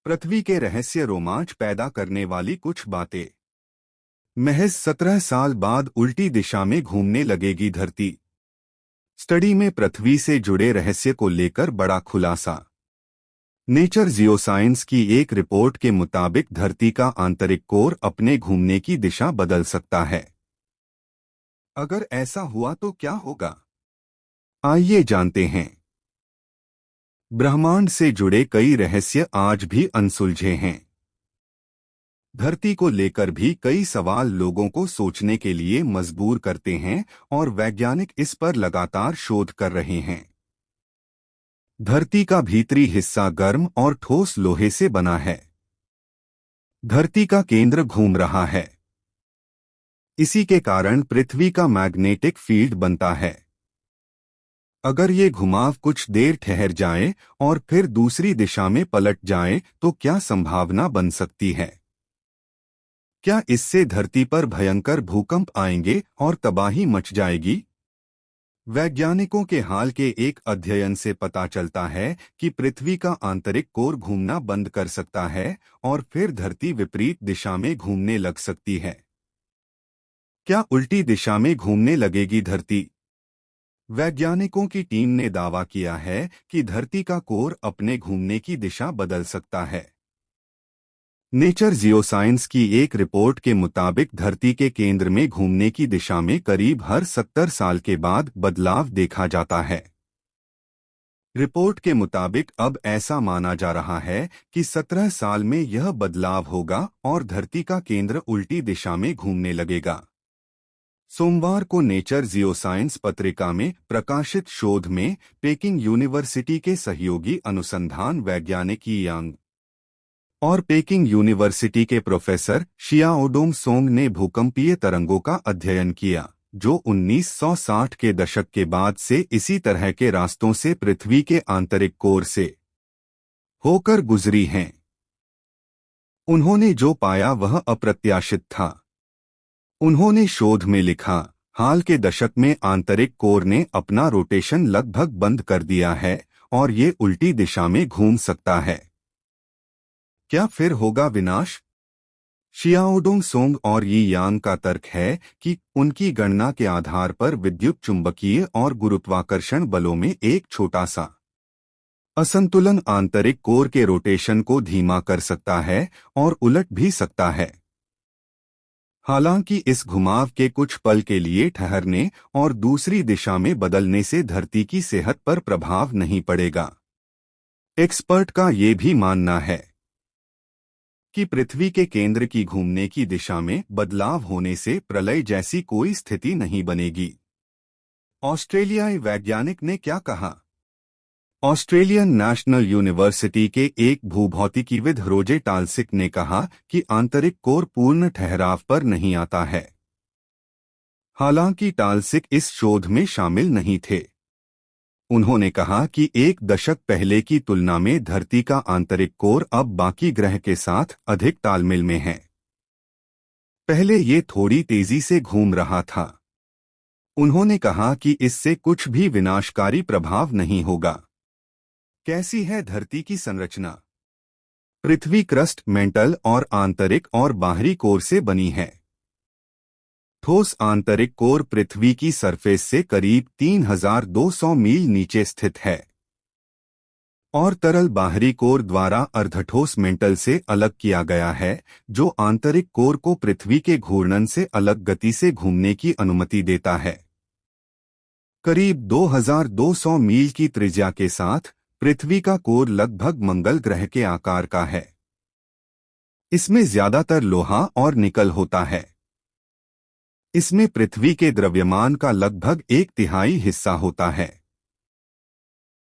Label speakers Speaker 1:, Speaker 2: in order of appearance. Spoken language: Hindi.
Speaker 1: पृथ्वी के रहस्य रोमांच पैदा करने वाली कुछ बातें। महज 17 साल बाद उल्टी दिशा में घूमने लगेगी धरती। स्टडी में पृथ्वी से जुड़े रहस्य को लेकर बड़ा खुलासा। नेचर जियोसाइंस की एक रिपोर्ट के मुताबिक धरती का आंतरिक कोर अपने घूमने की दिशा बदल सकता है। अगर ऐसा हुआ तो क्या होगा? आइए जानते हैं। ब्रह्मांड से जुड़े कई रहस्य आज भी अनसुलझे हैं। धरती को लेकर भी कई सवाल लोगों को सोचने के लिए मजबूर करते हैं और वैज्ञानिक इस पर लगातार शोध कर रहे हैं। धरती का भीतरी हिस्सा गर्म और ठोस लोहे से बना है। धरती का केंद्र घूम रहा है। इसी के कारण पृथ्वी का मैग्नेटिक फील्ड बनता है। अगर ये घुमाव कुछ देर ठहर जाए और फिर दूसरी दिशा में पलट जाए तो क्या संभावना बन सकती है? क्या इससे धरती पर भयंकर भूकंप आएंगे और तबाही मच जाएगी? वैज्ञानिकों के हाल के एक अध्ययन से पता चलता है कि पृथ्वी का आंतरिक कोर घूमना बंद कर सकता है और फिर धरती विपरीत दिशा में घूमने लग सकती है। क्या उल्टी दिशा में घूमने लगेगी धरती? वैज्ञानिकों की टीम ने दावा किया है कि धरती का कोर अपने घूमने की दिशा बदल सकता है। नेचर जियोसाइंस की एक रिपोर्ट के मुताबिक धरती के केंद्र में घूमने की दिशा में करीब हर 70 साल के बाद बदलाव देखा जाता है। रिपोर्ट के मुताबिक अब ऐसा माना जा रहा है कि 17 साल में यह बदलाव होगा और धरती का केंद्र उल्टी दिशा में घूमने लगेगा। सोमवार को नेचर जियोसाइंस पत्रिका में प्रकाशित शोध में पेकिंग यूनिवर्सिटी के सहयोगी अनुसंधान वैज्ञानिक यी यांग और पेकिंग यूनिवर्सिटी के प्रोफेसर शियाओडोंग सोंग ने भूकंपीय तरंगों का अध्ययन किया, जो 1960 के दशक के बाद से इसी तरह के रास्तों से पृथ्वी के आंतरिक कोर से होकर गुजरी हैं। उन्होंने जो पाया वह अप्रत्याशित था। उन्होंने शोध में लिखा, हाल के दशक में आंतरिक कोर ने अपना रोटेशन लगभग बंद कर दिया है और ये उल्टी दिशा में घूम सकता है। क्या फिर होगा विनाश? शियाओडोंग सोंग और यी यांग का तर्क है कि उनकी गणना के आधार पर विद्युत चुंबकीय और गुरुत्वाकर्षण बलों में एक छोटा सा असंतुलन आंतरिक कोर के रोटेशन को धीमा कर सकता है और उलट भी सकता है। हालांकि इस घुमाव के कुछ पल के लिए ठहरने और दूसरी दिशा में बदलने से धरती की सेहत पर प्रभाव नहीं पड़ेगा। एक्सपर्ट का ये भी मानना है कि पृथ्वी के केंद्र की घूमने की दिशा में बदलाव होने से प्रलय जैसी कोई स्थिति नहीं बनेगी। ऑस्ट्रेलियाई वैज्ञानिक ने क्या कहा? ऑस्ट्रेलियन नेशनल यूनिवर्सिटी के एक भूभौतिकीविद रोजे टाल्सिक ने कहा कि आंतरिक कोर पूर्ण ठहराव पर नहीं आता है। हालांकि टाल्सिक इस शोध में शामिल नहीं थे। उन्होंने कहा कि एक दशक पहले की तुलना में धरती का आंतरिक कोर अब बाकी ग्रह के साथ अधिक तालमेल में है। पहले ये थोड़ी तेजी से घूम रहा था। उन्होंने कहा कि इससे कुछ भी विनाशकारी प्रभाव नहीं होगा। कैसी है धरती की संरचना? पृथ्वी क्रस्ट मेंटल और आंतरिक और बाहरी कोर से बनी है। ठोस आंतरिक कोर पृथ्वी की सरफेस से करीब 3200 मील नीचे स्थित है और तरल बाहरी कोर द्वारा अर्धठोस मेंटल से अलग किया गया है, जो आंतरिक कोर को पृथ्वी के घूर्णन से अलग गति से घूमने की अनुमति देता है। करीब 2200 मील की त्रिज्या के साथ पृथ्वी का कोर लगभग मंगल ग्रह के आकार का है। इसमें ज्यादातर लोहा और निकल होता है। इसमें पृथ्वी के द्रव्यमान का लगभग 1/3 हिस्सा होता है।